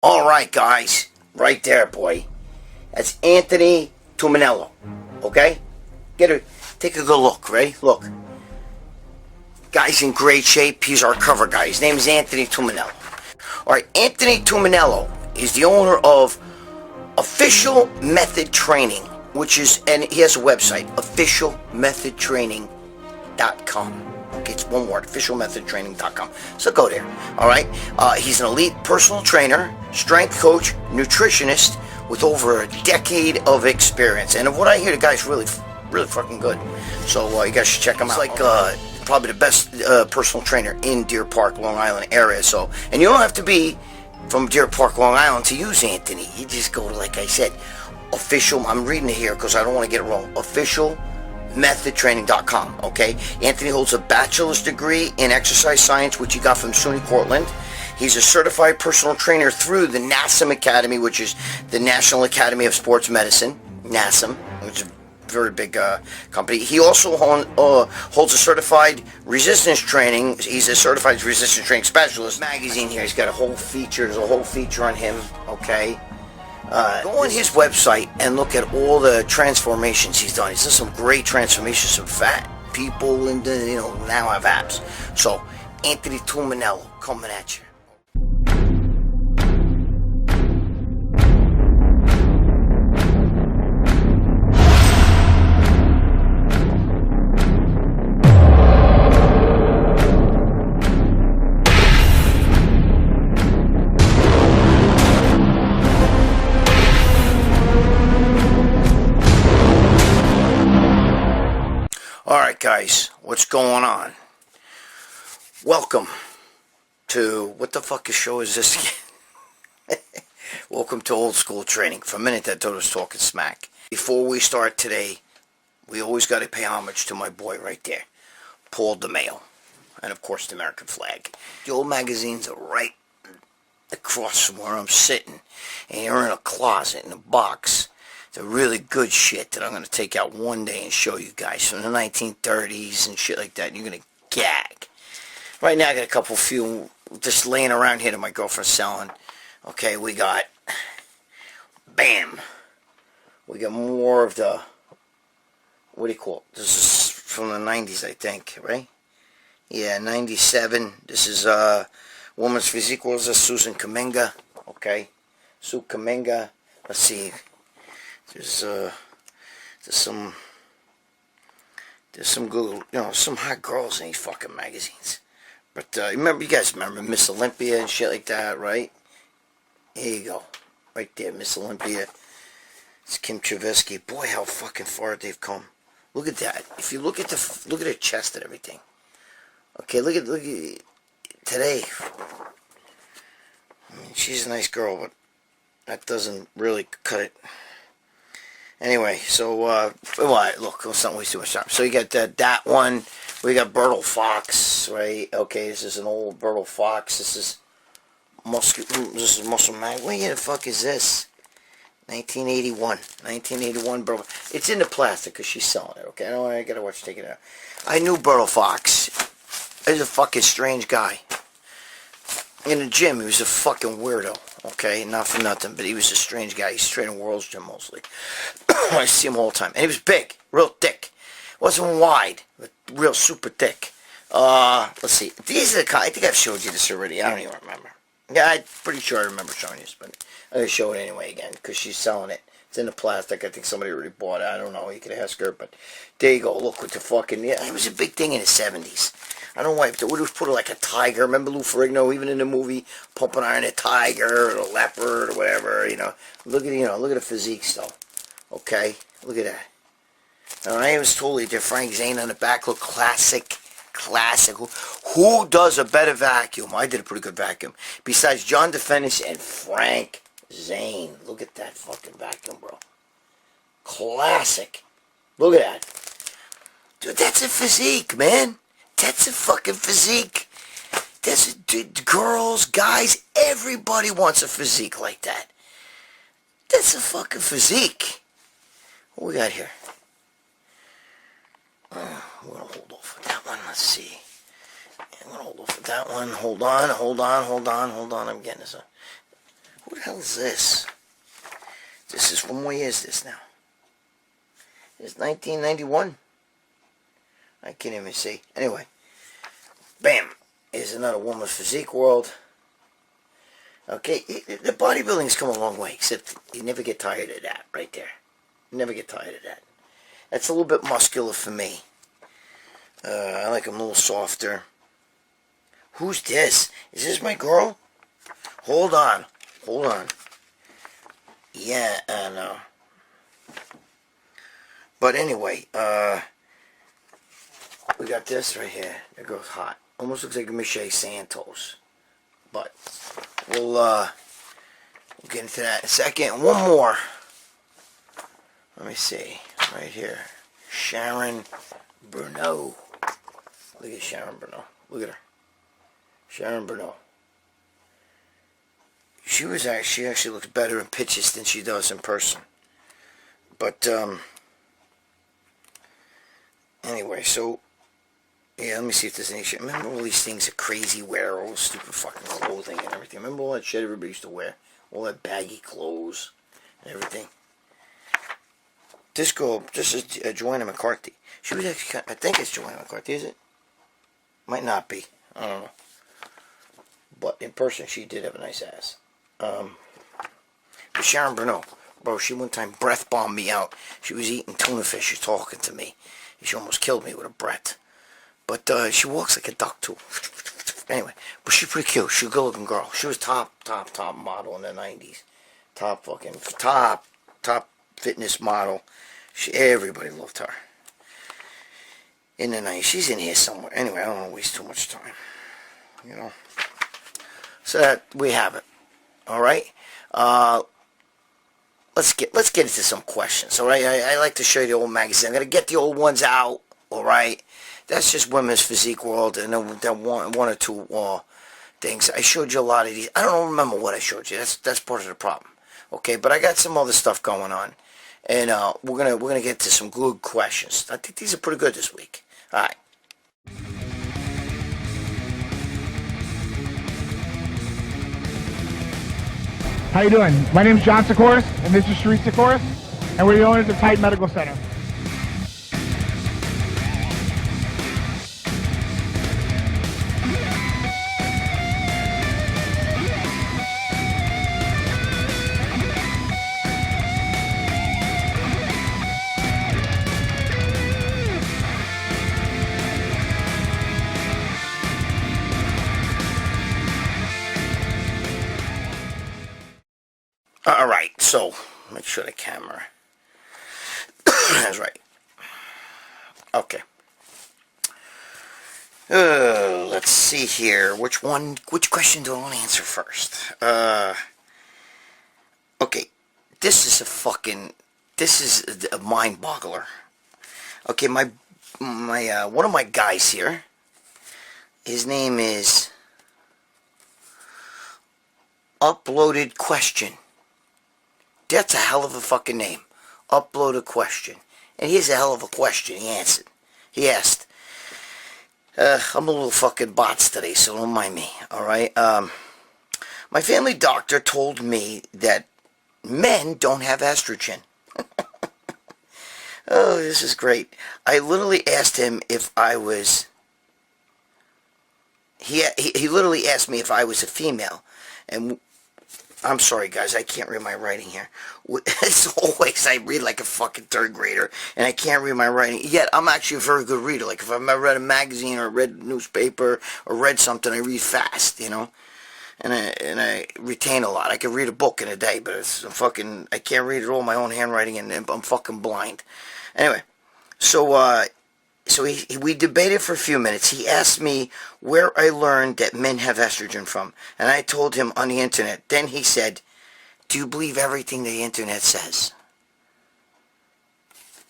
All right, guys. Right there, boy. That's Anthony Tuminello. Okay? Take a good look. Ready? Look. Guy's in great shape. He's our cover guy. His name is Anthony Tuminello. All right, Anthony Tuminello is the owner of Official Method Training, and he has a website, officialmethodtraining.com. Okay, it's one word, officialmethodtraining.com. So go there. All right. He's an elite personal trainer, strength coach, nutritionist with over a decade of experience. And of what I hear, the guy's really fucking good. So you guys should check him out. It's like probably the best personal trainer in Deer Park, Long Island area. So, and you don't have to be from Deer Park, Long Island to use Anthony. You just go to, like I said, I'm reading it here because I don't want to get it wrong, officialmethodtraining.com, okay? Anthony holds a bachelor's degree in exercise science, which he got from SUNY Cortland. He's a certified personal trainer through the NASM Academy, which is the National Academy of Sports Medicine, NASM, which is a very big company. He also holds a certified resistance training. He's a certified resistance training specialist. Magazine here, he's got a whole feature. There's a whole feature on him, okay? Go on his website and look at all the transformations he's done. He's done some great transformations, some fat people, and now have abs. So, Anthony Tuminello coming at you. Alright guys, what's going on? Welcome to, what the fuck show is this again? Welcome to Old School Training. For a minute I thought I was talking smack. Before we start today, we always got to pay homage to my boy right there, Paul DeMayo. And of course the American flag. The old magazines are right across from where I'm sitting. And you're in a closet, in a box. The really good shit that I'm going to take out one day and show you guys from the 1930s and shit like that. You're going to gag. Right now I got a few just laying around here that my girlfriend's selling. Okay, we got, bam. We got more of the, what do you call it? This is from the 90s, I think, right? Yeah, 97. This is Woman's Physique. What was this? Susan Kaminga. Okay. Sue Kaminga. Let's see. There's some good, some hot girls in these fucking magazines. But you guys remember Miss Olympia and shit like that, right? Here you go, right there, Miss Olympia. It's Kim Tversky. Boy, how fucking far they've come. Look at that. If you look at her chest and everything. Okay, look at today. I mean, she's a nice girl, but that doesn't really cut it. Anyway, so, look, let's not waste too much time. So you got that one. We got Bertil Fox, right? Okay, this is an old Bertil Fox. This is Muscle Mag. What the fuck is this? 1981 Bertil. It's in the plastic because she's selling it, okay? I gotta watch take it out. I knew Bertil Fox. He's a fucking strange guy. In the gym, he was a fucking weirdo. Okay, not for nothing, but he was a strange guy. He's training World's Gym mostly. I see him all the time. And he was big, real thick. Wasn't wide, but real super thick. Let's see. These are the kind, I think I've showed you this already. I don't even remember. Yeah, I'm pretty sure I remember showing you this, but I'm going to show it anyway again, because she's selling it. It's in the plastic. I think somebody already bought it. I don't know. You could ask her, but there you go. Look with the fucking, yeah, it was a big thing in the 70s. I don't know why, they would have put it like a tiger. Remember Lou Ferrigno, even in the movie, pumping iron, a tiger, or a leopard, or whatever, Look at, look at the physique stuff. Okay? Look at that. Alright, it was totally different. Frank Zane on the back, look classic. Who does a better vacuum? I did a pretty good vacuum. Besides John DeFennis and Frank Zane. Look at that fucking vacuum, bro. Classic. Look at that. Dude, that's a physique, man. That's a fucking physique. Girls, guys, everybody wants a physique like that. That's a fucking physique. What we got here? We're going to hold off with that one. Let's see. I'm going to hold off with that one. Hold on. I'm getting this. Who the hell is this? This is, from what year is this now? It's 1991. I can't even see. Anyway. Bam. Here's another Woman's Physique World. Okay, the bodybuilding's come a long way, except you never get tired of that right there. You never get tired of that. That's a little bit muscular for me. I like them a little softer. Who's this? Is this my girl? Hold on. Hold on. Yeah, I know. But anyway, we got this right here. That girl's hot. Almost looks like Michelle Santos. But we'll get into that in a second. One more. Let me see. Right here. Sharon Bruneau. Look at Sharon Bruneau. Look at her. Sharon Bruneau. She actually looks better in pictures than she does in person. But anyway, so yeah, let me see if there's any shit. Remember all these things that crazy wear, all the stupid fucking clothing and everything. Remember all that shit everybody used to wear? All that baggy clothes and everything. This girl, this is Joanna McCarthy. She was actually, I think it's Joanna McCarthy, is it? Might not be. I don't know. But in person, she did have a nice ass. But Sharon Bruneau, bro, she one time breath bombed me out. She was eating tuna fish. She's talking to me. She almost killed me with her breath. But she walks like a duck too. Anyway, but she's pretty cute. She's a good-looking girl. She was top model in the 90s. Top fitness model. Everybody loved her. In the 90s. She's in here somewhere. Anyway, I don't want to waste too much time. You know. So that we have it. All right. Let's get into some questions. All right. I like to show you the old magazine. I'm gonna get the old ones out. All right. That's just Women's Physique World, and then one or two things. I showed you a lot of these. I don't remember what I showed you. That's part of the problem. Okay. But I got some other stuff going on, and we're gonna get to some good questions. I think these are pretty good this week. All right. How you doing? My name is John Sikoris, and this is Sharice Sikoris, and we're the owners of Titan Medical Center. All right, so make sure the camera. That's right. Okay. Let's see here. Which question do I want to answer first? Okay. This is a mind boggler. Okay, my one of my guys here, his name is Uploaded Question. That's a hell of a fucking name. Upload a question. And here's a hell of a question he answered. He asked. I'm a little fucking bots today, so don't mind me. Alright? My family doctor told me that men don't have estrogen. Oh, this is great. I literally asked him if I was... He literally asked me if I was a female. And... I'm sorry, guys. I can't read my writing here. As always, I read like a fucking third grader, and I can't read my writing. Yet, I'm actually a very good reader. Like, if I've ever read a magazine or read a newspaper or read something, I read fast, you know? And I retain a lot. I can read a book in a day, but I can't read it all in my own handwriting, and I'm fucking blind. Anyway, so we debated for a few minutes. He asked me where I learned that men have estrogen from. And I told him on the internet. Then he said, do you believe everything the internet says?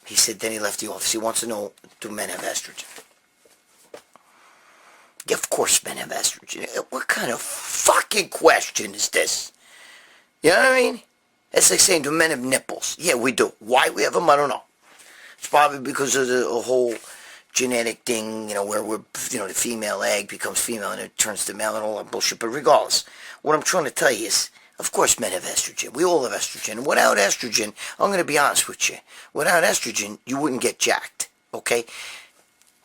He said, then he left the office. He wants to know, do men have estrogen? Yeah, of course men have estrogen. What kind of fucking question is this? You know what I mean? It's like saying, do men have nipples? Yeah, we do. Why we have them, I don't know. It's probably because of the whole... genetic thing, you know, where the female egg becomes female and it turns to male and all that bullshit. But regardless, what I'm trying to tell you is, Of course men have estrogen. We all have estrogen. Without estrogen, I'm going to be honest with you. Without estrogen, you wouldn't get jacked. Okay?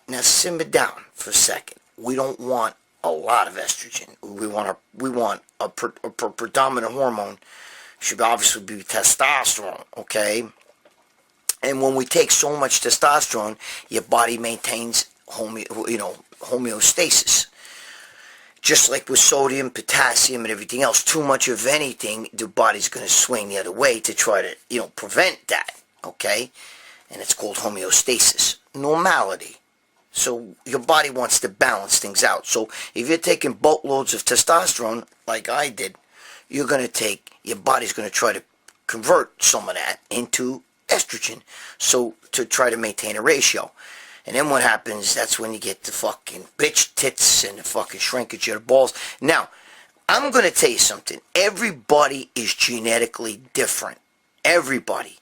Now simmer down for a second. We don't want a lot of estrogen. We want a predominant hormone. Should obviously be testosterone. Okay? And when we take so much testosterone, your body maintains homeostasis. Just like with sodium, potassium, and everything else, too much of anything, the body's going to swing the other way to try to, prevent that, okay? And it's called homeostasis, normality. So your body wants to balance things out. So if you're taking boatloads of testosterone, like I did, your body's going to try to convert some of that into estrogen, so to try to maintain a ratio. And then what happens, that's when you get the fucking bitch tits and the fucking shrinkage of the balls. Now, I'm going to tell you something. Everybody is genetically different. Everybody.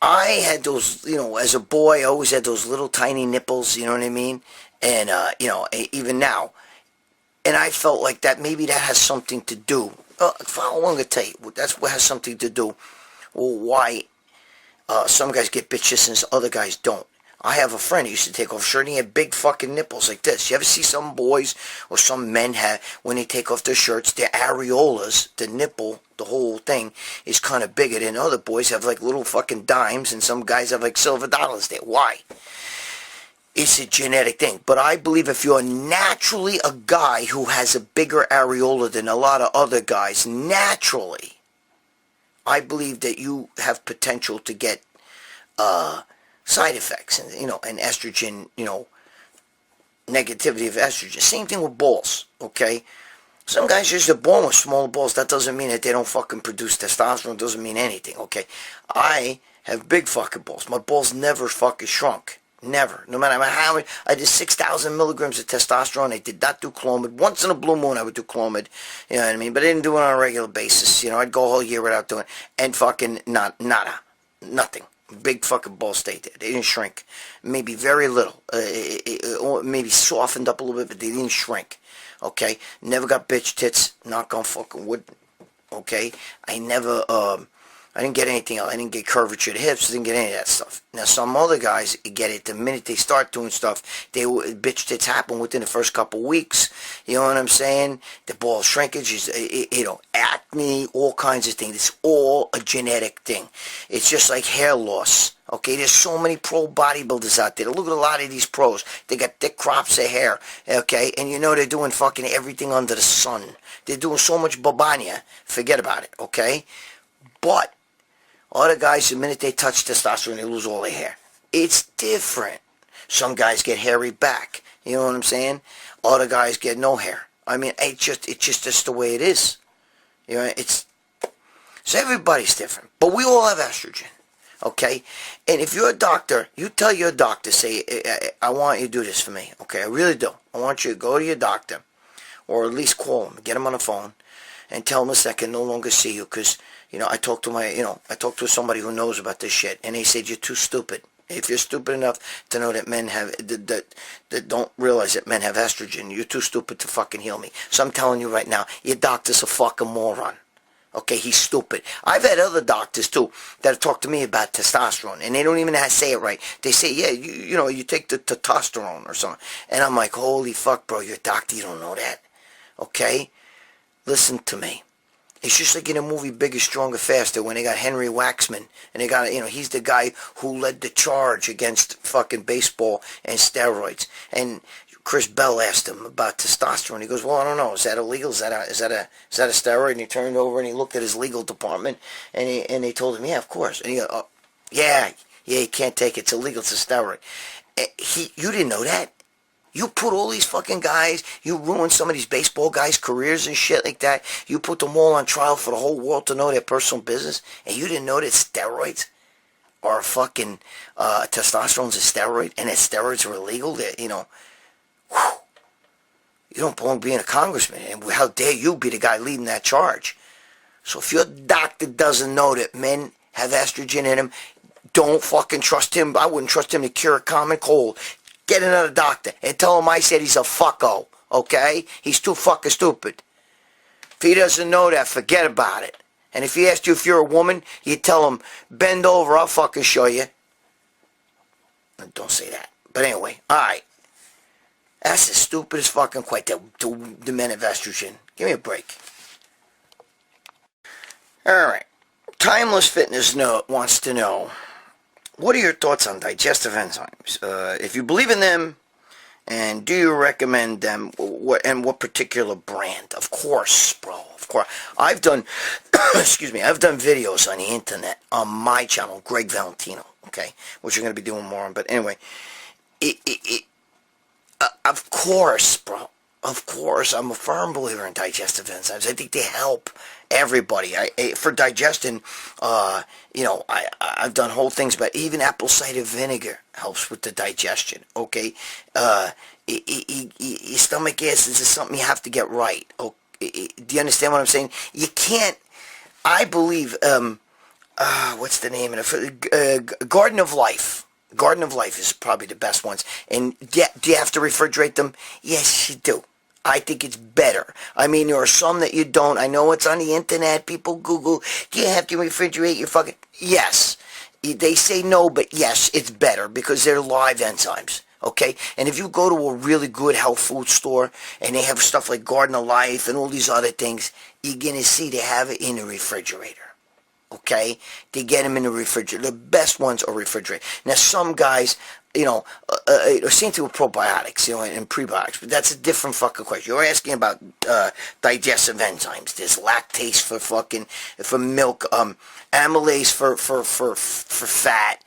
I had those, as a boy, I always had those little tiny nipples, you know what I mean? And, even now. And I felt like that, maybe that has something to do. I'm going to tell you, that's what has something to do. Well, why some guys get bitch tits and other guys don't. I have a friend who used to take off shirt and he had big fucking nipples like this. You ever see some boys or some men have, when they take off their shirts, their areolas, the nipple, the whole thing, is kind of bigger than other boys have like little fucking dimes, and some guys have like silver dollars there. Why? It's a genetic thing. But I believe if you're naturally a guy who has a bigger areola than a lot of other guys, naturally, I believe that you have potential to get side effects and and estrogen, negativity of estrogen. Same thing with balls, okay? Some guys just are born with smaller balls. That doesn't mean that they don't fucking produce testosterone. It doesn't mean anything, okay? I have big fucking balls. My balls never fucking shrunk. Never. No matter how many. I did 6,000 milligrams of testosterone. I did not do Clomid. Once in a blue moon I would do Clomid. You know what I mean? But I didn't do it on a regular basis. I'd go a whole year without doing it. And fucking nada. Nothing. Big fucking balls stayed there. They didn't shrink. Maybe very little. Or maybe softened up a little bit, but they didn't shrink. Okay? Never got bitch tits. Knock on fucking wood. Okay? I never, I didn't get anything else. I didn't get curvature of the hips. I didn't get any of that stuff. Now, some other guys get it the minute they start doing stuff. Bitch tits happen within the first couple weeks. You know what I'm saying? The ball shrinkage is, acne, all kinds of things. It's all a genetic thing. It's just like hair loss. Okay, there's so many pro bodybuilders out there. Look at a lot of these pros. They got thick crops of hair. Okay, and they're doing fucking everything under the sun. They're doing so much babanya. Forget about it. Okay, but other guys, the minute they touch testosterone, they lose all their hair. It's different. Some guys get hairy back. You know what I'm saying? Other guys get no hair. I mean, it's just the way it is. So everybody's different. But we all have estrogen. Okay? And if you're a doctor, you tell your doctor, say, I want you to do this for me. Okay? I really do. I want you to go to your doctor, or at least call him, get him on the phone, and tell him I can no longer see you because, I talked to somebody who knows about this shit, and they said, you're too stupid. If you're stupid enough to know that men have, that don't realize that men have estrogen, you're too stupid to fucking heal me. So I'm telling you right now, your doctor's a fucking moron. Okay, he's stupid. I've had other doctors, too, that have talked to me about testosterone, and they don't even know how to say it right. They say, yeah, you take the testosterone or something. And I'm like, holy fuck, bro, you're a doctor, you don't know that. Okay? Listen to me. It's just like in the movie Bigger, Stronger, Faster when they got Henry Waxman. And they got, he's the guy who led the charge against fucking baseball and steroids. And Chris Bell asked him about testosterone. He goes, well, I don't know. Is that illegal? Is that a steroid? And he turned over and he looked at his legal department. And they told him, yeah, of course. And he goes, oh, yeah, you can't take it. It's illegal. It's a steroid. You didn't know that? You put all these fucking guys, you ruined some of these baseball guys' careers and shit like that. You put them all on trial for the whole world to know their personal business, and you didn't know that steroids are fucking, testosterone's a steroid, and that steroids are illegal, that, you don't belong being a congressman, and how dare you be the guy leading that charge. So if your doctor doesn't know that men have estrogen in him, don't fucking trust him. I wouldn't trust him to cure a common cold. Get another doctor and tell him I said he's a fucko, okay? He's too fucking stupid. If he doesn't know that, forget about it. And if he asks you if you're a woman, you tell him, bend over, I'll fucking show you. Don't say that. But anyway, alright. That's the stupidest fucking question. The Men Have Estrogen. Give me a break. Alright. Timeless Fitness wants to know, what are your thoughts on digestive enzymes? If you believe in them, and do you recommend them? What particular brand? Of course, bro. Of course. I've done, excuse me, I've done videos on the internet on my channel, Gregg Valentino, okay? Which you're going to be doing more on. But anyway, of course, bro. Of course, I'm a firm believer in digestive enzymes. I think they help everybody. For digestion, I've done whole things, but even apple cider vinegar helps with the digestion, okay? Your stomach acids is something you have to get right. Okay? Do you understand what I'm saying? You can't, I believe, what's the name of it? Garden of Life. Garden of Life is probably the best ones. And do you have to refrigerate them? Yes, you do. I think it's better. I mean, there are some that you don't. I know it's on the internet. People Google, do you have to refrigerate your fucking... Yes. They say no, but yes, it's better because they're live enzymes. Okay? And if you go to a really good health food store and they have stuff like Garden of Life and all these other things, you're going to see they have it in the refrigerator. Okay? They get them in the refrigerator. The best ones are refrigerated. Now, some guys, same thing with probiotics, and prebiotics, but that's a different fucking question. You're asking about digestive enzymes. There's lactase for milk, amylase for fat,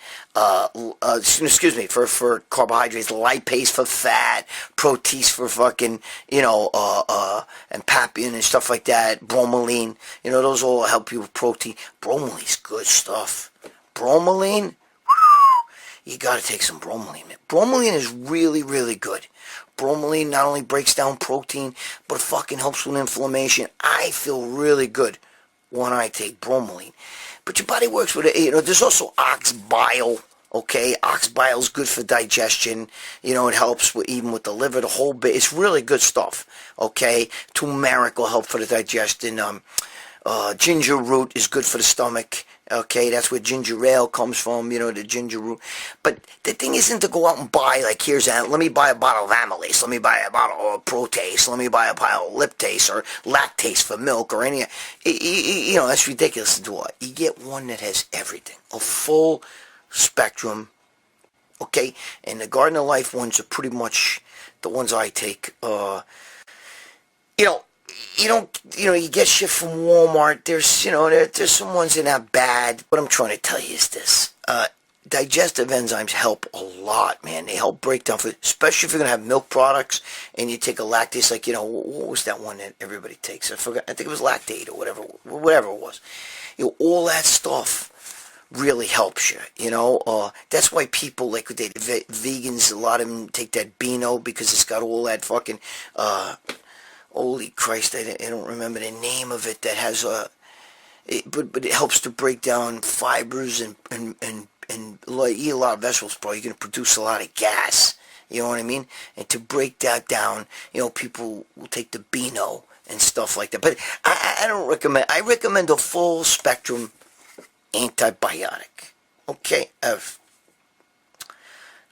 for carbohydrates, lipase for fat, protease for fucking, and papain and stuff like that, bromelain, those all help you with protein. Bromelain's good stuff. Bromelain, you gotta take some bromelain. Bromelain is really, really good. Bromelain not only breaks down protein, but it fucking helps with inflammation. I feel really good when I take bromelain. But your body works with it. There's also ox bile. Okay, ox bile is good for digestion. It helps even with the liver, the whole bit. It's really good stuff. Okay, turmeric will help for the digestion. Ginger root is good for the stomach. Okay, that's where ginger ale comes from, the ginger root. But the thing isn't to go out and buy, let me buy a bottle of amylase, let me buy a bottle of protease, let me buy a bottle of liptase or lactase for milk or any, that's ridiculous to do what. You get one that has everything, a full spectrum, okay? And the Garden of Life ones are pretty much the ones I take. You get shit from Walmart. There's some ones that are not bad. What I'm trying to tell you is this. Digestive enzymes help a lot, man. They help break down food, especially if you're going to have milk products and you take a lactase, what was that one that everybody takes? I forgot. I think it was Lactate or whatever it was. All that stuff really helps you, that's why people, vegans, a lot of them take that Beano because it's got all that fucking, holy Christ, I don't remember the name of it, that has but it helps to break down fibers and eat a lot of vegetables, bro. You're going to produce a lot of gas, you know what I mean? And to break that down, people will take the Beano and stuff like that. But I don't recommend, I recommend a full spectrum antibiotic. Okay?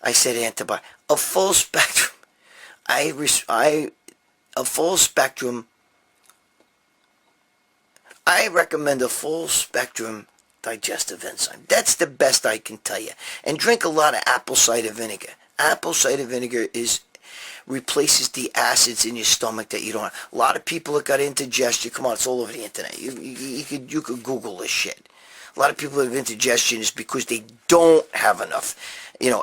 I said antibiotic. A full spectrum. A full spectrum. I recommend a full spectrum digestive enzyme. That's the best I can tell you. And drink a lot of apple cider vinegar. Apple cider vinegar replaces the acids in your stomach that you don't have. A lot of people that got indigestion, come on, it's all over the internet. You could Google this shit. A lot of people that have indigestion is because they don't have enough,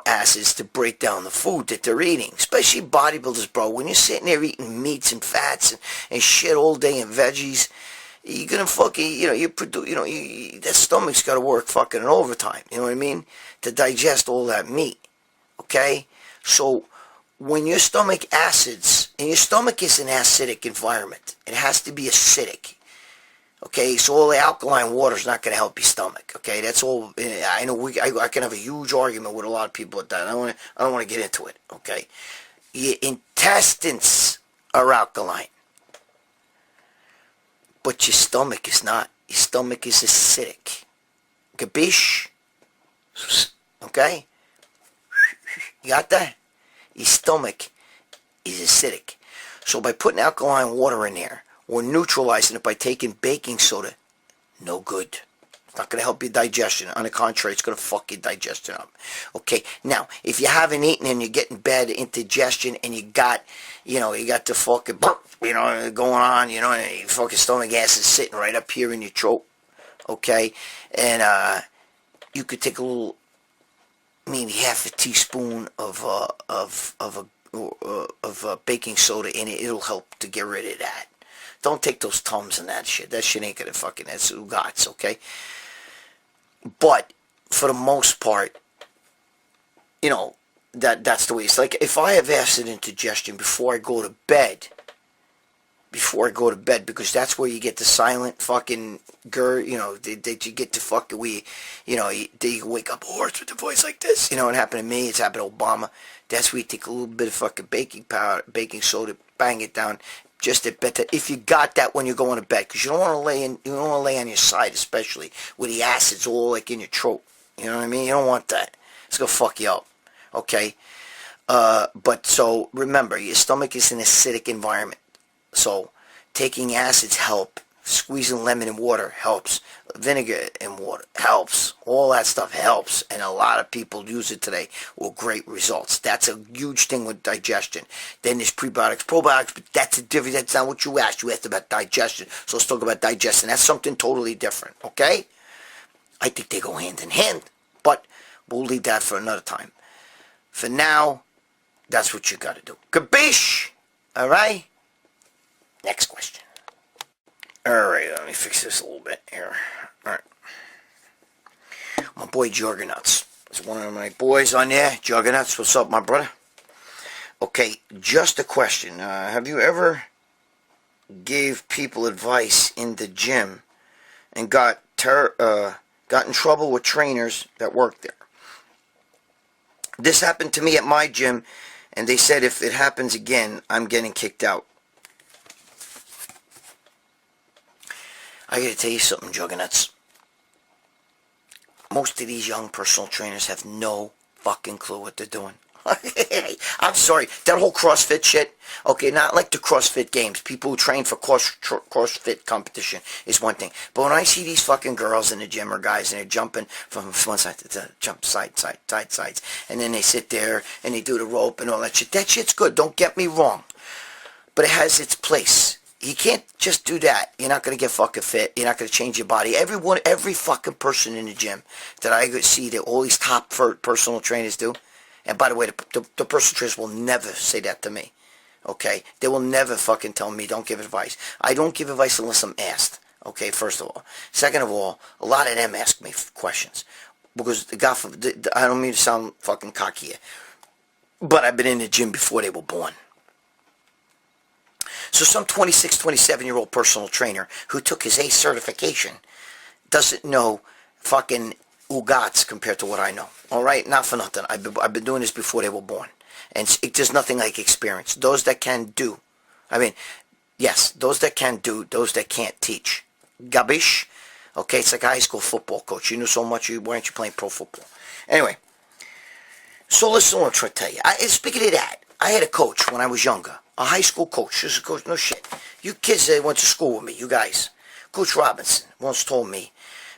acids to break down the food that they're eating. Especially bodybuilders, bro. When you're sitting there eating meats and fats and shit all day and veggies, you're gonna fucking, that stomach's gotta work fucking in overtime, you know what I mean? To digest all that meat, okay? So, when your stomach acids, and your stomach is an acidic environment, it has to be acidic. Okay, so all the alkaline water is not going to help your stomach. Okay, that's all. I know I can have a huge argument with a lot of people at that. I don't want to get into it. Okay, your intestines are alkaline. But your stomach is not. Your stomach is acidic. Gabish? Okay? You got that? Your stomach is acidic. So by putting alkaline water in there, or neutralizing it by taking baking soda, no good. It's not going to help your digestion. On the contrary, it's going to fuck your digestion up. Okay? Now, if you haven't eaten and you're getting bad indigestion and you got the fucking, going on, and your fucking stomach acid sitting right up here in your throat. Okay? And, you could take a little, maybe half a teaspoon of baking soda in it. It'll help to get rid of that. Don't take those Tums and that shit. That shit ain't gonna fucking, that's Ugats, okay? But, for the most part, that's the way. It's like, if I have acid indigestion before I go to bed, because that's where you get the silent fucking that you get to fucking, you wake up hoarse with a voice like this. It happened to me, it's happened to Obama. That's where you take a little bit of fucking baking powder, baking soda, bang it down, just a bit. If you got that when you're going to bed, because you don't want to lay on your side, especially with the acids all like in your throat. You know what I mean? You don't want that. It's gonna fuck you up. Okay? But so remember, your stomach is an acidic environment. So taking acids help. Squeezing lemon in water helps. Vinegar in water helps. All that stuff helps. And a lot of people use it today with great results. That's a huge thing with digestion. Then there's prebiotics, probiotics, but that's a different, that's not what you asked. You asked about digestion. So let's talk about digestion. That's something totally different. Okay? I think they go hand in hand. But we'll leave that for another time. For now, that's what you gotta do. Kabish! Alright? Next question. Alright, let me fix this a little bit here. Alright. My boy Juggernauts. There's one of my boys on there. Juggernauts, what's up, my brother? Okay, just a question. Have you ever gave people advice in the gym and got in trouble with trainers that worked there? This happened to me at my gym, and they said if it happens again, I'm getting kicked out. I gotta tell you something, Juggernauts. Most of these young personal trainers have no fucking clue what they're doing. I'm sorry, that whole CrossFit shit, okay, not like the CrossFit games. People who train for CrossFit competition is one thing. But when I see these fucking girls in the gym or guys and they're jumping from one side to the jump sides, and then they sit there and they do the rope and all that shit's good, don't get me wrong. But it has its place. You can't just do that. You're not going to get fucking fit. You're not going to change your body. Every fucking person in the gym that I see that all these top personal trainers do, and by the way, the personal trainers will never say that to me. Okay? They will never fucking tell me, don't give advice. I don't give advice unless I'm asked. Okay, first of all. Second of all, a lot of them ask me questions. Because, I don't mean to sound fucking cocky here, but I've been in the gym before they were born. So some 26, 27-year-old personal trainer who took his ACE certification doesn't know fucking Ugats compared to what I know. All right? Not for nothing. I've been doing this before they were born. And there's nothing like experience. Those that can do. I mean, yes, those that can do, those that can't teach. Gabish? Okay, it's like a high school football coach. You knew so much, why aren't you playing pro football? Anyway, so listen to what I'm trying to tell you. Speaking of that, I had a coach when I was younger. A high school coach. Just a coach. No shit. You kids that went to school with me, you guys. Coach Robinson once told me,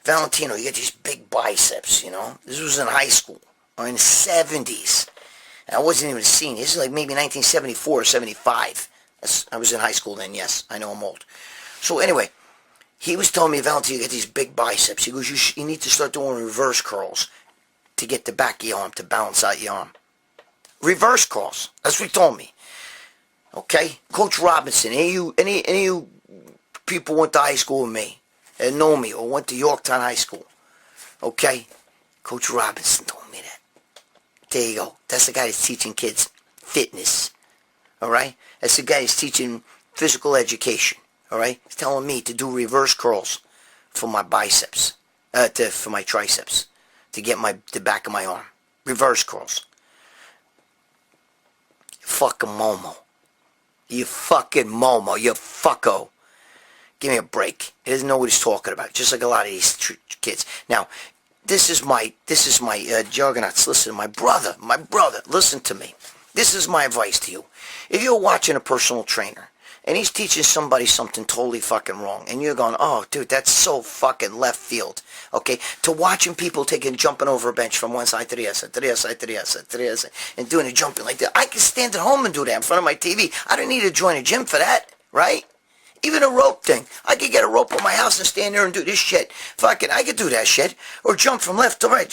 Valentino, you got these big biceps, This was in high school. Or in the 70s. And I wasn't even a senior. This is like maybe 1974 or 75. I was in high school then, yes. I know I'm old. So anyway, he was telling me, Valentino, you got these big biceps. He goes, you need to start doing reverse curls to get the back of your arm, to balance out your arm. Reverse curls. That's what he told me. Okay? Coach Robinson, any of you people went to high school with me and know me or went to Yorktown High School. Okay? Coach Robinson told me that. There you go. That's the guy that's teaching kids fitness. Alright? That's the guy that's teaching physical education. Alright? He's telling me to do reverse curls for my biceps. For my triceps. To get the back of my arm. Reverse curls. Fucking Momo. You fucking Momo. You fucko. Give me a break. He doesn't know what he's talking about, just like a lot of these kids. Now, this is my juggernauts. Listen, my brother, listen to me. This is my advice to you. If you're watching a personal trainer, and he's teaching somebody something totally fucking wrong, and you're going, oh, dude, that's so fucking left field, okay? To watching people jumping over a bench from one side to the other side, to the other side, to the other side, to the other side, and doing a jumping like that. I can stand at home and do that in front of my TV. I don't need to join a gym for that, right? Even a rope thing. I could get a rope on my house and stand there and do this shit. Fucking, I could do that shit. Or jump from left to right.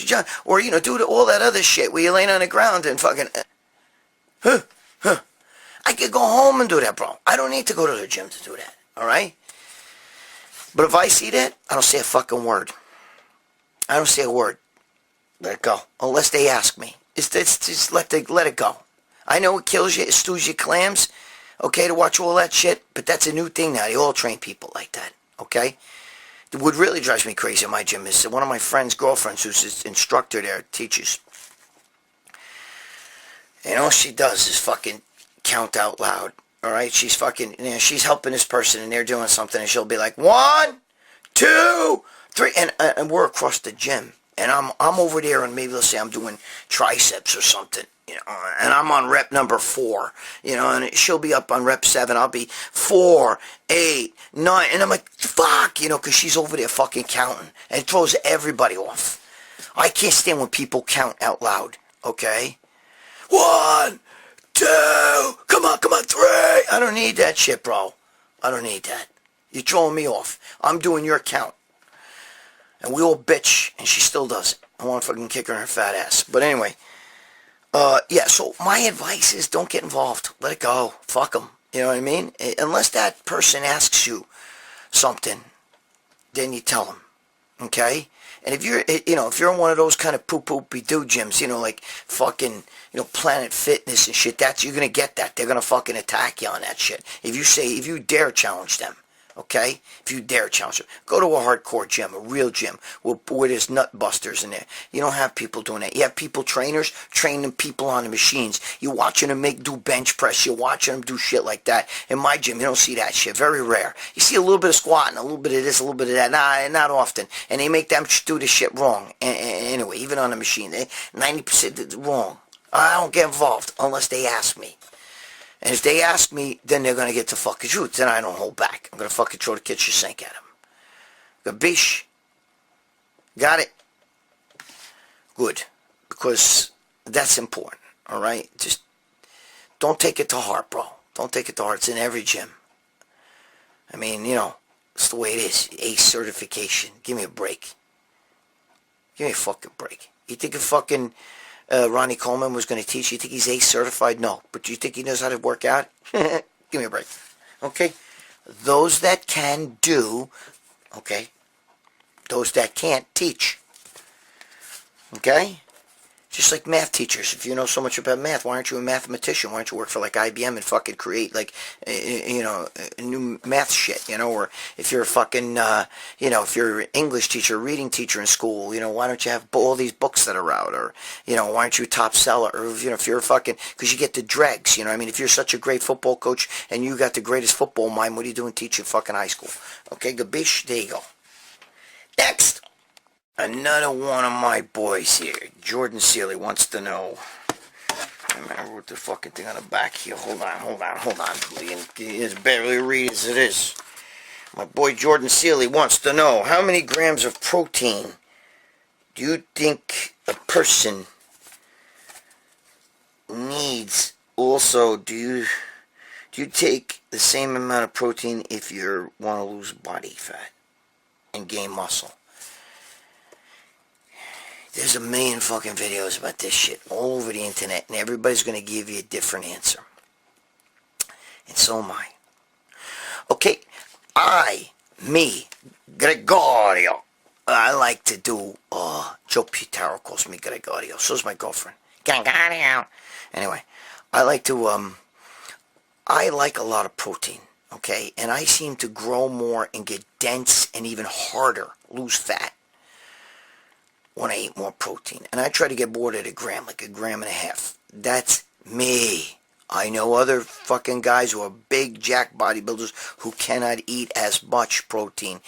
Or, do all that other shit where you're laying on the ground and fucking... I could go home and do that, bro. I don't need to go to the gym to do that, all right? But if I see that, I don't say a fucking word. I don't say a word. Let it go. Unless they ask me. It's just let it go. I know it kills you. It stews your clams. Okay, to watch all that shit, but that's a new thing now. They all train people like that, okay? What really drives me crazy in my gym is one of my friend's girlfriends, who's an instructor there, teaches. And all she does is fucking count out loud, all right? She's fucking, she's helping this person, and they're doing something, and she'll be like, 1, 2, 3, and we're across the gym. And I'm over there, and maybe let's say I'm doing triceps or something. And I'm on rep number 4, and she'll be up on rep 7. I'll be 4, 8, 9, and I'm like, fuck, because she's over there fucking counting, and it throws everybody off. I can't stand when people count out loud, okay? 1, 2, come on, 3. I don't need that shit, bro. I don't need that. You're throwing me off. I'm doing your count. And we all bitch, and she still does it. I want to fucking kick her in her fat ass. But anyway, yeah, so my advice is don't get involved. Let it go. Fuck them. You know what I mean? Unless that person asks you something, then you tell them. Okay? And if you're in one of those kind of poop-poopy-doo gyms, like fucking, Planet Fitness and shit, you're going to get that. They're going to fucking attack you on that shit. If you dare challenge them. Okay? If you dare challenge them. Go to a hardcore gym, a real gym, where there's nut busters in there. You don't have people doing that. You have people, trainers, training people on the machines. You're watching them do bench press. You're watching them do shit like that. In my gym, you don't see that shit. Very rare. You see a little bit of squatting, a little bit of this, a little bit of that. Nah, not often. And they make them do this shit wrong. Anyway, even on the machine, 90% wrong. I don't get involved unless they ask me. And if they ask me, then they're going to get the fucking truth. Then I don't hold back. I'm going to fucking throw the kitchen sink at them. Gabish? Got it? Good. Because that's important, all right? Just don't take it to heart, bro. Don't take it to heart. It's in every gym. I mean, it's the way it is. ACE certification. Give me a break. Give me a fucking break. You think if fucking... Ronnie Coleman was going to teach. You think he's ACE certified? No. But do you think he knows how to work out? Give me a break. Okay? Those that can do, okay? Those that can't teach. Okay? Just like math teachers. If you know so much about math, why aren't you a mathematician? Why don't you work for like IBM and fucking create like, new math shit, Or if you're a fucking, if you're an English teacher, reading teacher in school, why don't you have all these books that are out? Or, why aren't you a top seller? Or, if you're a fucking, because you get the dregs, if you're such a great football coach and you got the greatest football mind, what are you doing teaching fucking high school? Okay, gabish, there you go. Next. Another one of my boys here. Jordan Seeley wants to know. I wrote the fucking thing on the back here. Hold on. It's barely read as it is. My boy Jordan Seeley wants to know, how many grams of protein do you think a person needs? Also, do you take the same amount of protein if you want to lose body fat and gain muscle? There's a million fucking videos about this shit all over the internet, and everybody's going to give you a different answer. And so am I. Okay, Gregorio, I like to do, Joe Pitaro calls me Gregorio, so's my girlfriend. Gregorio. Anyway, I like a lot of protein, okay? And I seem to grow more and get dense and even harder, lose fat, when I eat more protein. And I try to get more at a gram, like 1.5 grams. That's me. I know other fucking guys who are big jack bodybuilders who cannot eat as much protein,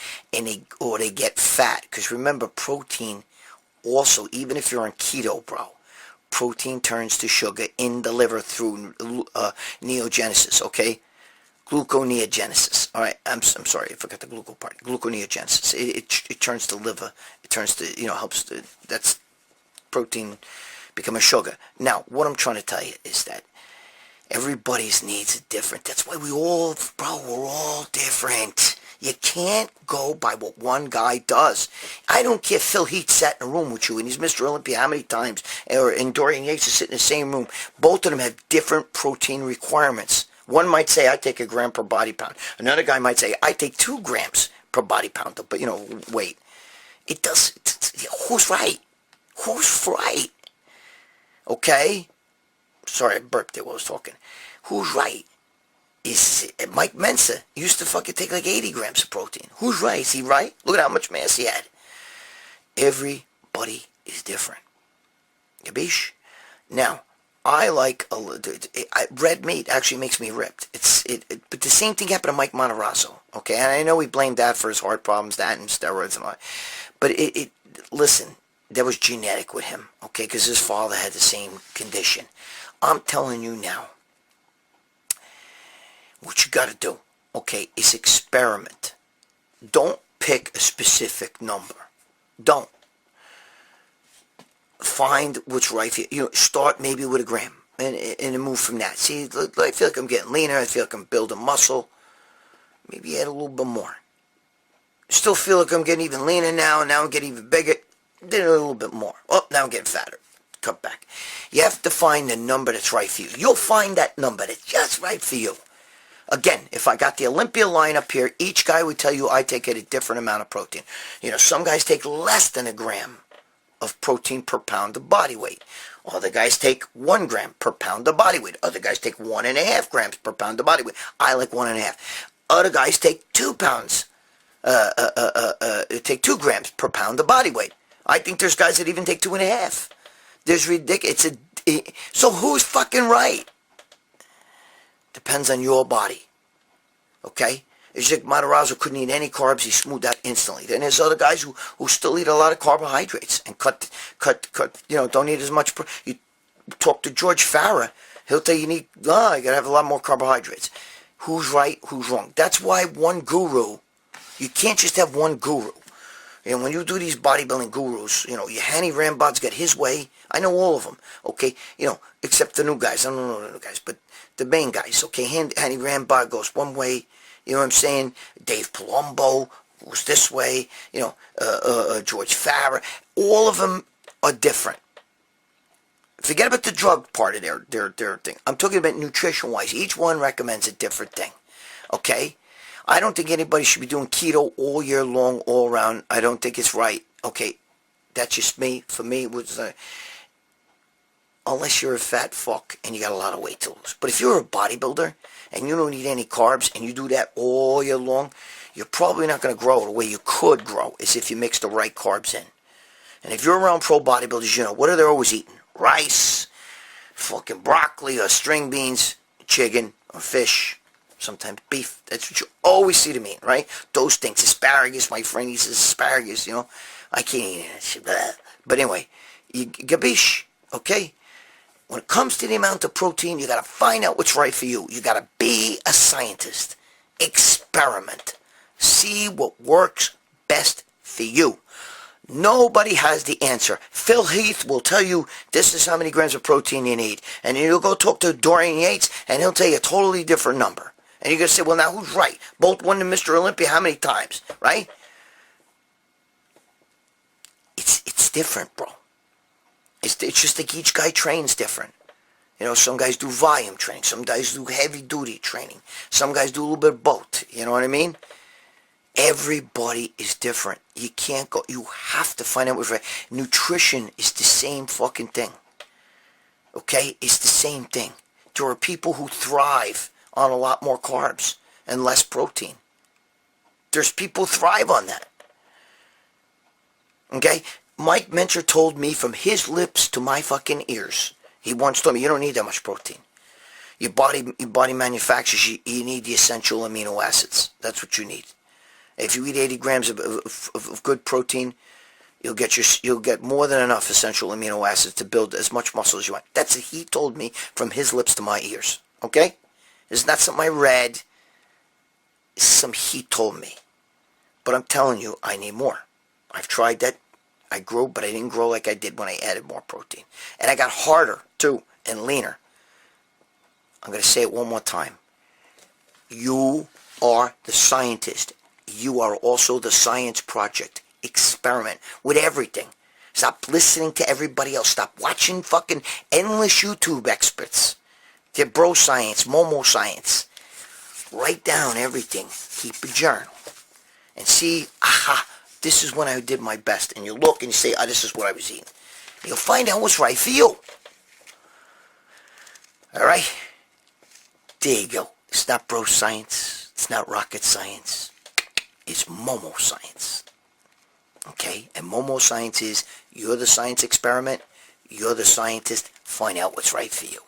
or they get fat. Because remember, protein also, even if you're on keto, bro, protein turns to sugar in the liver through neogenesis, okay? Gluconeogenesis. All right, I'm sorry, I forgot the gluco part. Gluconeogenesis. It turns to liver. It turns to, helps to, that's protein become a sugar. Now, what I'm trying to tell you is that everybody's needs are different. That's why we're all different. You can't go by what one guy does. I don't care if Phil Heath sat in a room with you and he's Mr. Olympia how many times, and Dorian Yates is sitting in the same room. Both of them have different protein requirements. One might say, I take 1 gram per body pound. Another guy might say, I take 2 grams per body pound, but, weight. It does, who's right? Who's right? Okay? Sorry, I burped there while I was talking. Who's right? Is Mike Mensa used to fucking take like 80 grams of protein. Who's right? Is he right? Look at how much mass he had. Everybody is different. Gabish? Now, I like red meat actually makes me ripped. But the same thing happened to Mike Monterazzo. Okay, and I know he blamed that for his heart problems, that and steroids and all that. But listen, that was genetic with him. Okay, because his father had the same condition. I'm telling you now, what you got to do, okay, is experiment. Don't pick a specific number. Don't. Find what's right for you. Start maybe with 1 gram and move from that. See, I feel like I'm getting leaner. I feel like I'm building muscle. Maybe add a little bit more. Still feel like I'm getting even leaner now. Now I'm getting even bigger. Then a little bit more. Oh, now I'm getting fatter. Cut back. You have to find the number that's right for you. You'll find that number that's just right for you. Again, if I got the Olympia line up here, each guy would tell you I take a different amount of protein. Some guys take less than 1 gram of protein per pound of body weight. Other guys take 1 gram per pound of body weight. Other guys take 1.5 grams per pound of body weight. I like 1.5. Other guys take 2 pounds. Take 2 grams per pound of body weight. I think there's guys that even take 2.5. There's ridiculous. So who's fucking right? Depends on your body. Okay? It's like Matarazzo couldn't eat any carbs. He smoothed out instantly. Then there's other guys who still eat a lot of carbohydrates and cut, don't eat as much. You talk to George Farah. He'll tell you you got to have a lot more carbohydrates. Who's right? Who's wrong? That's why one guru, you can't just have one guru. When you do these bodybuilding gurus, your Hanny Rambod's got his way. I know all of them, okay? Except the new guys. I don't know the new guys, but the main guys, okay? Hanny Rambod goes one way, you know what I'm saying? Dave Palumbo goes this way, George Farah. All of them are different. Forget about the drug part of their thing. I'm talking about nutrition-wise. Each one recommends a different thing, okay? I don't think anybody should be doing keto all year long, all around. I don't think it's right. Okay, that's just me. For me, it was unless you're a fat fuck and you got a lot of weight to lose. But if you're a bodybuilder and you don't eat any carbs and you do that all year long, you're probably not going to grow the way you could grow is if you mix the right carbs in. And if you're around pro bodybuilders, what are they always eating? Rice, fucking broccoli or string beans, chicken or fish. Sometimes beef. That's what you always see them eating, right? Those things. Asparagus. My friend eats asparagus, I can't eat that shit. Blah. But anyway, gabish, okay? When it comes to the amount of protein, you got to find out what's right for you. You got to be a scientist. Experiment. See what works best for you. Nobody has the answer. Phil Heath will tell you this is how many grams of protein you need. And then you'll go talk to Dorian Yates, and he'll tell you a totally different number. And you're going to say, well, now who's right? Both won the Mr. Olympia how many times, right? It's different, bro. It's just like each guy trains different. Some guys do volume training. Some guys do heavy-duty training. Some guys do a little bit of both. You know what I mean? Everybody is different. You can't go. You have to find out what's right. Nutrition is the same fucking thing. Okay? It's the same thing. There are people who thrive on a lot more carbs and less protein. There's people who thrive on that. Okay? Mike Mentor told me from his lips to my fucking ears. He once told me, you don't need that much protein. Your body manufactures, you need the essential amino acids. That's what you need. If you eat 80 grams of good protein, you'll get more than enough essential amino acids to build as much muscle as you want. That's what he told me from his lips to my ears. Okay? It's not something I read. It's something he told me. But I'm telling you, I need more. I've tried that. I grew, but I didn't grow like I did when I added more protein. And I got harder, too, and leaner. I'm going to say it one more time. You are the scientist. You are also the science project. Experiment with everything. Stop listening to everybody else. Stop watching fucking endless YouTube experts. They're bro science, Momo science. Write down everything. Keep a journal. And see, aha, this is when I did my best. And you look and you say, this is what I was eating. You'll find out what's right for you. Alright? There you go. It's not bro science. It's not rocket science. It's Momo science. Okay? And Momo science is, you're the science experiment. You're the scientist. Find out what's right for you.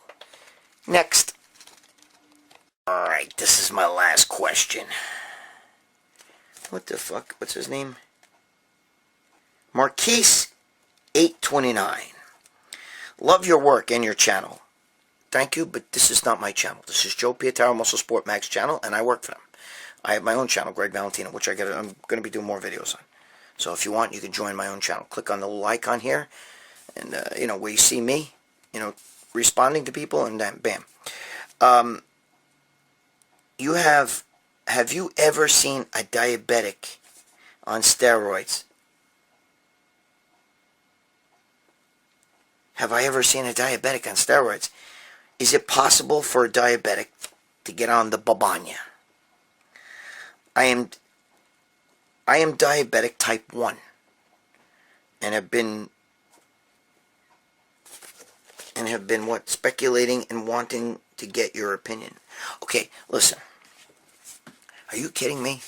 Next. Alright, this is my last question. What the fuck? What's his name? Marquise 829. Love your work and your channel. Thank you, but this is not my channel. This is Joe Pietaro Muscle Sport Mag's channel, and I work for them. I have my own channel, Gregg Valentino, which I'm going to be doing more videos on. So if you want, you can join my own channel. Click on the little icon here, and where you see me, responding to people, and then bam. Have you ever seen a diabetic on steroids? Have I ever seen a diabetic on steroids? Is it possible for a diabetic to get on the babanya? I am diabetic type 1 and have been speculating and wanting to get your opinion. Okay, listen. Are you kidding me?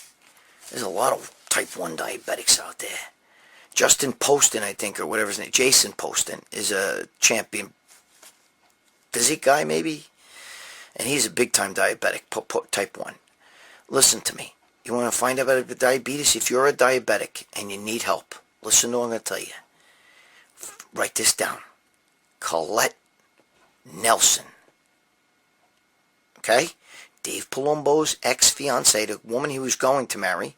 There's a lot of type 1 diabetics out there. Justin Poston, I think, or whatever his name, Jason Poston, is a champion physique guy, maybe? And he's a big-time diabetic, type 1. Listen to me. You want to find out about diabetes? If you're a diabetic and you need help, listen to what I'm going to tell you. Write this down. Colette Nelson. Okay? Dave Palumbo's ex-fiancée, the woman he was going to marry.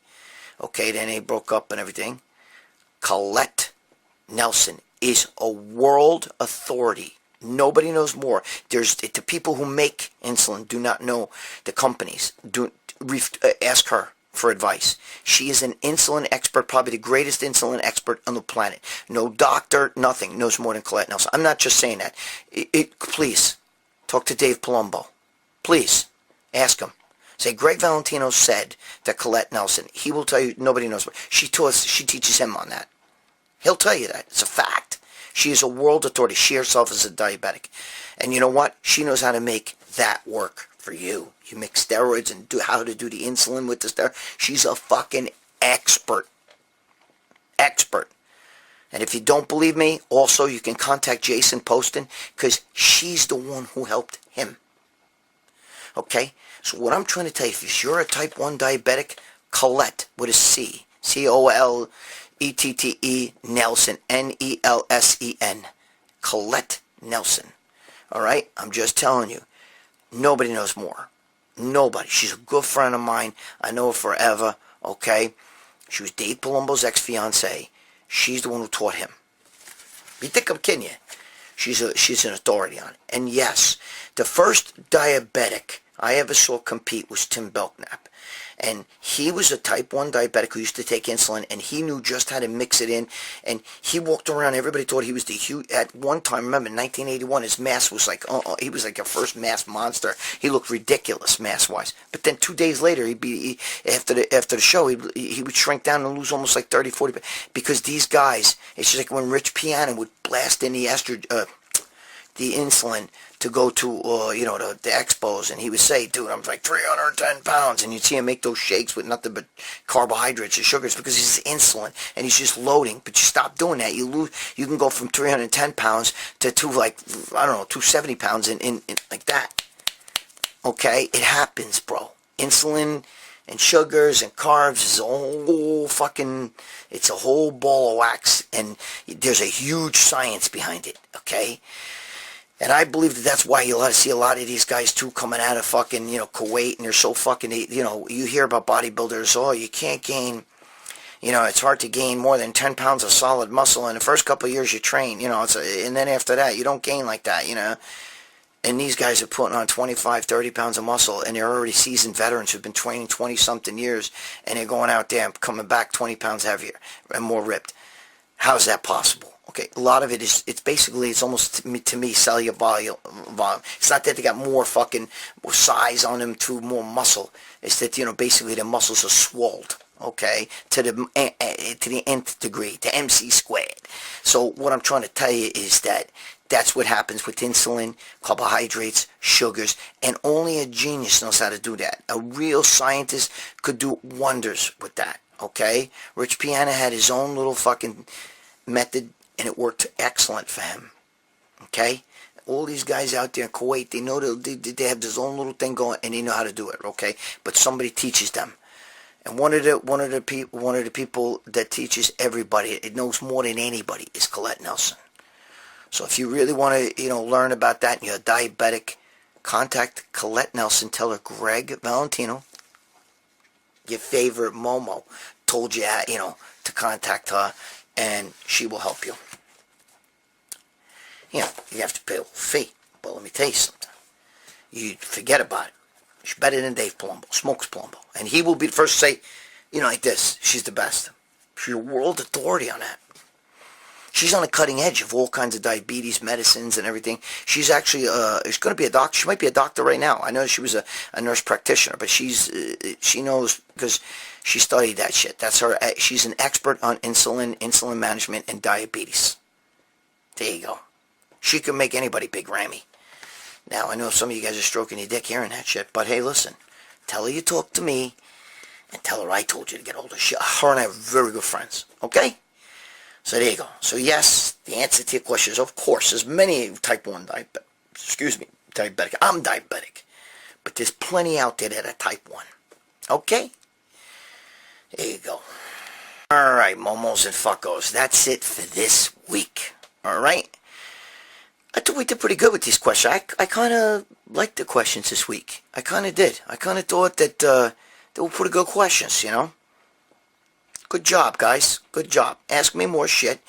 Okay, then they broke up and everything. Colette Nelson is a world authority. Nobody knows more. The people who make insulin do not know the companies. Ask her for advice. She is an insulin expert, probably the greatest insulin expert on the planet. No doctor, nothing knows more than Colette Nelson. I'm not just saying that. Please, talk to Dave Palumbo. Please, ask him. Say, Gregg Valentino said that Colette Nelson. He will tell you, nobody knows more. She teaches him on that. He'll tell you that. It's a fact. She is a world authority. She herself is a diabetic. And you know what? She knows how to make that work for you. You mix steroids and how to do the insulin with the steroid. She's a fucking expert. Expert. And if you don't believe me, also you can contact Jason Poston because she's the one who helped him. Okay? So what I'm trying to tell you, if you're a type 1 diabetic, Colette with a C. C-O-L-E-T-T-E Nelson. N-E-L-S-E-N. Colette Nelson. Alright? I'm just telling you. Nobody knows more. Nobody. She's a good friend of mine. I know her forever. Okay? She was Dave Palumbo's ex-fiancée. She's the one who taught him. You think I'm kidding you? She's an authority on it. And yes, the first diabetic I ever saw compete was Tim Belknap. And he was a type 1 diabetic who used to take insulin, and he knew just how to mix it in. And he walked around, everybody thought he was the huge, at one time, remember, in 1981, his mass was like, he was like a first mass monster. He looked ridiculous mass-wise. But then 2 days later, after the show, he would shrink down and lose almost like 30, 40, because these guys, it's just like when Rich Piana would blast in the insulin to go to, the expos, and he would say, dude, I'm like 310 pounds, and you'd see him make those shakes with nothing but carbohydrates and sugars because he's insulin, and he's just loading. But you stop doing that, you can go from 310 pounds to 270 pounds in like that. Okay? It happens, bro. Insulin and sugars and carbs is a whole fucking, it's a whole ball of wax, and there's a huge science behind it, okay? And I believe that that's why you see a lot of these guys too coming out of fucking, Kuwait, and they're so fucking, you hear about bodybuilders, oh, you can't gain, it's hard to gain more than 10 pounds of solid muscle in the first couple of years you train, and then after that, you don't gain like that, And these guys are putting on 25, 30 pounds of muscle, and they're already seasoned veterans who've been training 20-something years, and they're going out there and coming back 20 pounds heavier and more ripped. How is that possible? Okay, a lot of it is, it's almost, to me, cellular volume. It's not that they got more fucking size on them through more muscle. It's that, basically the muscles are swolled, okay, to the nth degree, to MC squared. So what I'm trying to tell you is that that's what happens with insulin, carbohydrates, sugars, and only a genius knows how to do that. A real scientist could do wonders with that, okay? Rich Piana had his own little fucking method, and it worked excellent for him, okay? All these guys out there in Kuwait, they know they have this own little thing going, and they know how to do it, okay? But somebody teaches them. And one of the people that teaches everybody, it knows more than anybody, is Colette Nelson. So if you really want to, learn about that and you're diabetic, contact Colette Nelson. Tell her Gregg Valentino, your favorite Momo, told you, to contact her, and she will help you. You have to pay a fee. But let me tell you something. You forget about it. She's better than Dave Palumbo, Smokes Palumbo. And he will be the first to say, like this, she's the best. She's a world authority on that. She's on the cutting edge of all kinds of diabetes medicines and everything. She's actually, she's going to be a doctor. She might be a doctor right now. I know she was a nurse practitioner, but she knows because she studied that shit. That's her. She's an expert on insulin management, and diabetes. There you go. She can make anybody big Rammy. Now, I know some of you guys are stroking your dick hearing that shit, but hey, listen. Tell her you talked to me, and tell her I told you to get hold of shit. Her and I are very good friends, okay? So there you go. So yes, the answer to your question is, of course, there's many type 1 diabetic. I'm diabetic. But there's plenty out there that are type 1. Okay? There you go. Alright, momos and fuckos. That's it for this week. Alright? I thought we did pretty good with these questions. I kind of liked the questions this week. I kind of did. I kind of thought that they were pretty good questions, Good job, guys. Good job. Ask me more shit.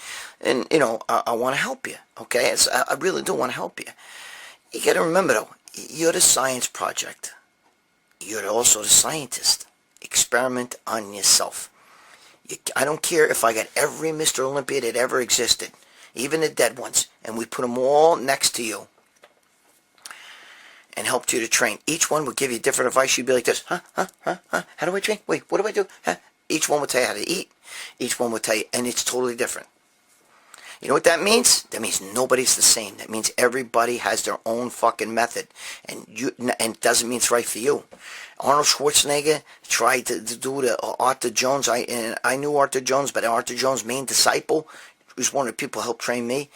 And, I want to help you, okay? I really do want to help you. You got to remember, though, you're the science project. You're also the scientist. Experiment on yourself. I don't care if I got every Mr. Olympia that ever existed, even the dead ones, and we put them all next to you and helped you to train. Each one would give you different advice. You'd be like this, huh? How do I train? Wait, what do I do? Huh? Each one would tell you how to eat. Each one would tell you, and it's totally different. You know what that means? That means nobody's the same. That means everybody has their own fucking method, and it doesn't mean it's right for you. Arnold Schwarzenegger tried to do the Arthur Jones. I knew Arthur Jones, but Arthur Jones' main disciple, who's one of the people who helped train me,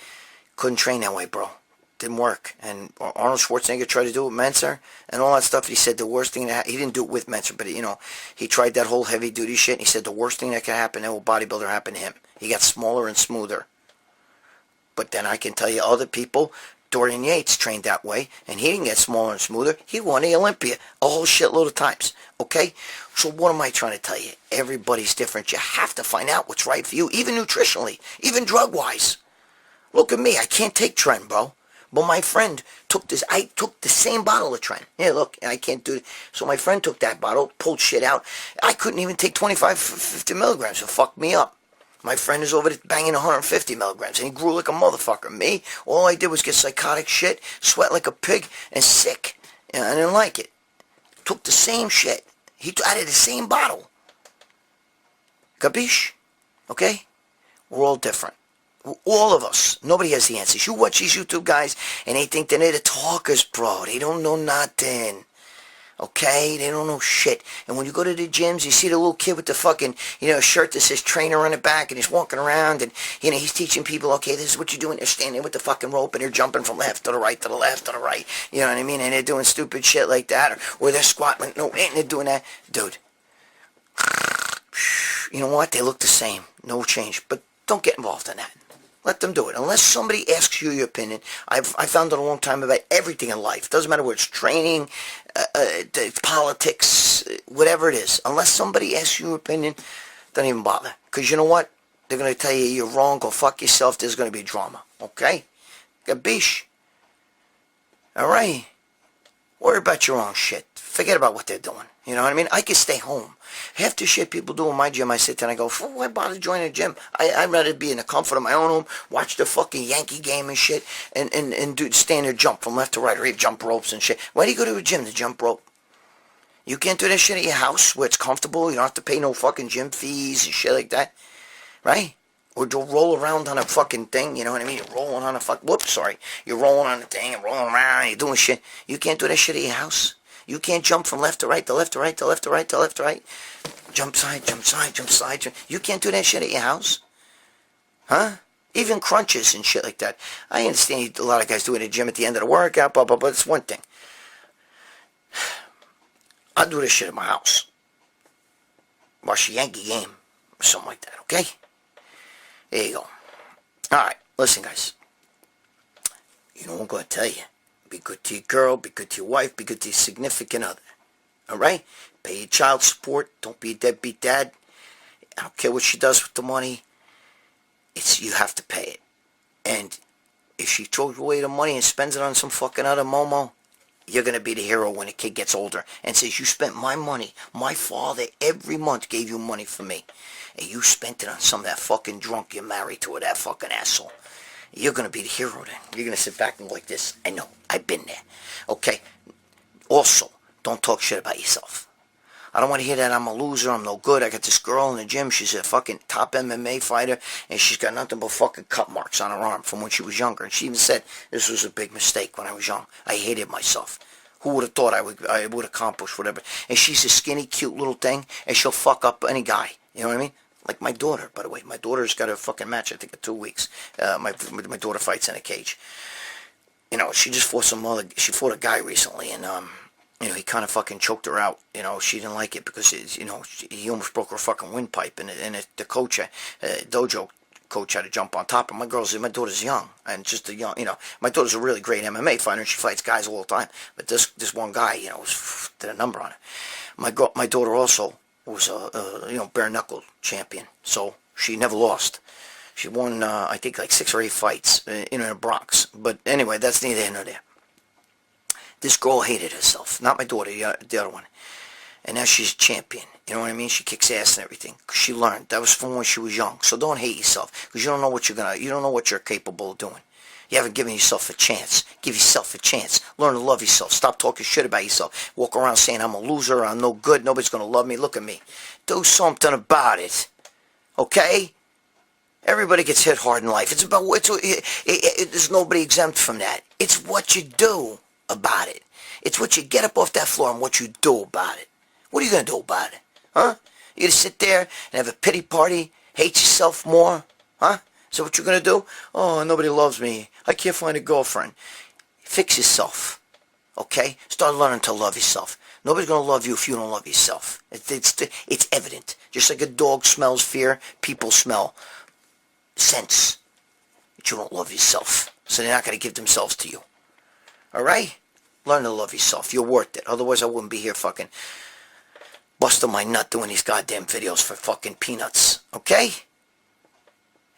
couldn't train that way, bro. Didn't work. And Arnold Schwarzenegger tried to do it with Menser and all that stuff. He said the worst thing that he didn't do it with Menser, but he tried that whole heavy duty shit. And he said the worst thing that could happen to a bodybuilder happened to him. He got smaller and smoother. But then I can tell you other people, Dorian Yates trained that way, and he didn't get smaller and smoother. He won the Olympia a whole shitload of times. Okay? So what am I trying to tell you? Everybody's different. You have to find out what's right for you, even nutritionally, even drug-wise. Look at me. I can't take Tren, bro. But my friend took this. I took the same bottle of Tren. Yeah, look, I can't do it. So my friend took that bottle, pulled shit out. I couldn't even take 25, 50 milligrams. It fucked me up. My friend is over there banging 150 milligrams, and he grew like a motherfucker. Me, all I did was get psychotic shit, sweat like a pig, and sick. And I didn't like it. Took the same shit. He out of the same bottle. Capiche? Okay? We're all different. All of us. Nobody has the answers. You watch these YouTube guys, and they think they're the talkers, bro. They don't know nothing. Okay, they don't know shit. And when you go to the gyms, you see the little kid with the fucking, shirt that says trainer on the back, and he's walking around, and, he's teaching people, okay, this is what you're doing. They're standing with the fucking rope, and they're jumping from left to the right to the left to the right. You know what I mean? And they're doing stupid shit like that, or they're squatting. No, and they're doing that. Dude, you know what? They look the same. No change. But don't get involved in that. Let them do it. Unless somebody asks you your opinion. I found it a long time about everything in life. Doesn't matter whether it's training, politics, whatever it is. Unless somebody asks you your opinion, don't even bother. Because you know what? They're going to tell you you're wrong. Go fuck yourself. There's going to be drama. Okay? Gabish? Alright? Worry about your own shit. Forget about what they're doing. You know what I mean? I can stay home. Half the shit people do in my gym, I sit there and I go, why bother joining a gym? I'd rather be in the comfort of my own home, watch the fucking Yankee game and shit, and stand there, jump from left to right, or even jump ropes and shit. Why do you go to a gym to jump rope? You can't do that shit at your house where it's comfortable. You don't have to pay no fucking gym fees and shit like that. Right? Or to roll around on a fucking thing, you know what I mean? You're rolling on a You're rolling on the thing and rolling around and you're doing shit. You can't do that shit at your house. You can't jump from left to right to left to right to left to right to left to right. Jump side, jump side, jump side. You can't do that shit at your house. Huh? Even crunches and shit like that. I understand a lot of guys do it at the gym at the end of the workout, blah, blah, blah. It's one thing. I do this shit at my house. Watch a Yankee game or something like that, okay? There you go. Alright, listen guys. You know what I'm going to tell you. Be good to your girl, be good to your wife, be good to your significant other. Alright? Pay your child support. Don't be a deadbeat dad. I don't care what she does with the money. You have to pay it. And if she throws away the money and spends it on some fucking other Momo, you're going to be the hero when the kid gets older and says, you spent my money. My father every month gave you money for me. And you spent it on some of that fucking drunk you're married to or that fucking asshole. You're going to be the hero then. You're going to sit back and go like this. I know. I've been there. Okay? Also, don't talk shit about yourself. I don't want to hear that I'm a loser, I'm no good. I got this girl in the gym, she's a fucking top MMA fighter, and she's got nothing but fucking cut marks on her arm from when she was younger. And she even said, this was a big mistake when I was young. I hated myself. Who would have thought I would accomplish whatever? And she's a skinny, cute little thing, and she'll fuck up any guy. You know what I mean? Like my daughter, by the way. My daughter's got a fucking match, I think, in 2 weeks. My daughter fights in a cage. You know, she just fought she fought a guy recently, and, he kind of fucking choked her out. You know, she didn't like it because, he almost broke her fucking windpipe, and the coach, dojo coach had to jump on top of my daughter's young, and just a young, my daughter's a really great MMA fighter, and she fights guys all the time, but this one guy, did a number on her. My daughter also was a bare knuckle champion, so she never lost. She won, I think, like 6 or 8 fights in the Bronx. But anyway, that's neither here nor there. This girl hated herself. Not my daughter, the other one. And now she's a champion. You know what I mean? She kicks ass and everything. 'Cause she learned. That was from when she was young. So don't hate yourself. Because you don't know what you don't know what you're capable of doing. You haven't given yourself a chance. Give yourself a chance. Learn to love yourself. Stop talking shit about yourself. Walk around saying, I'm a loser, I'm no good, nobody's going to love me. Look at me. Do something about it. Okay? Everybody gets hit hard in life. There's nobody exempt from that. It's what you do about it. It's what you get up off that floor and what you do about it. What are you going to do about it? Huh? You going to sit there and have a pity party? Hate yourself more? Huh? Is that what you're going to do? Oh, nobody loves me. I can't find a girlfriend. Fix yourself. Okay? Start learning to love yourself. Nobody's going to love you if you don't love yourself. It's evident. Just like a dog smells fear, people smell sense. But you don't love yourself. So they're not going to give themselves to you. Alright? Learn to love yourself. You're worth it. Otherwise I wouldn't be here fucking busting my nut doing these goddamn videos for fucking peanuts. Okay?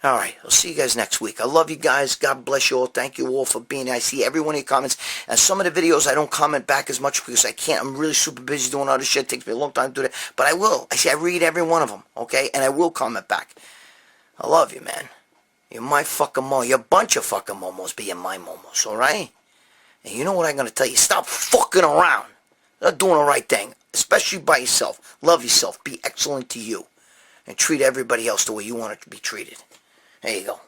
Alright, I'll see you guys next week. I love you guys. God bless you all. Thank you all for being here. I see every one of your comments. And some of the videos I don't comment back as much because I can't. I'm really super busy doing other shit. It takes me a long time to do that. But I will. I read every one of them. Okay? And I will comment back. I love you, man. You're my fucking momo. You're a bunch of fucking momos, but you're my momos. Alright? And you know what I'm going to tell you? Stop fucking around. Not doing the right thing. Especially by yourself. Love yourself. Be excellent to you. And treat everybody else the way you want it to be treated. There you go.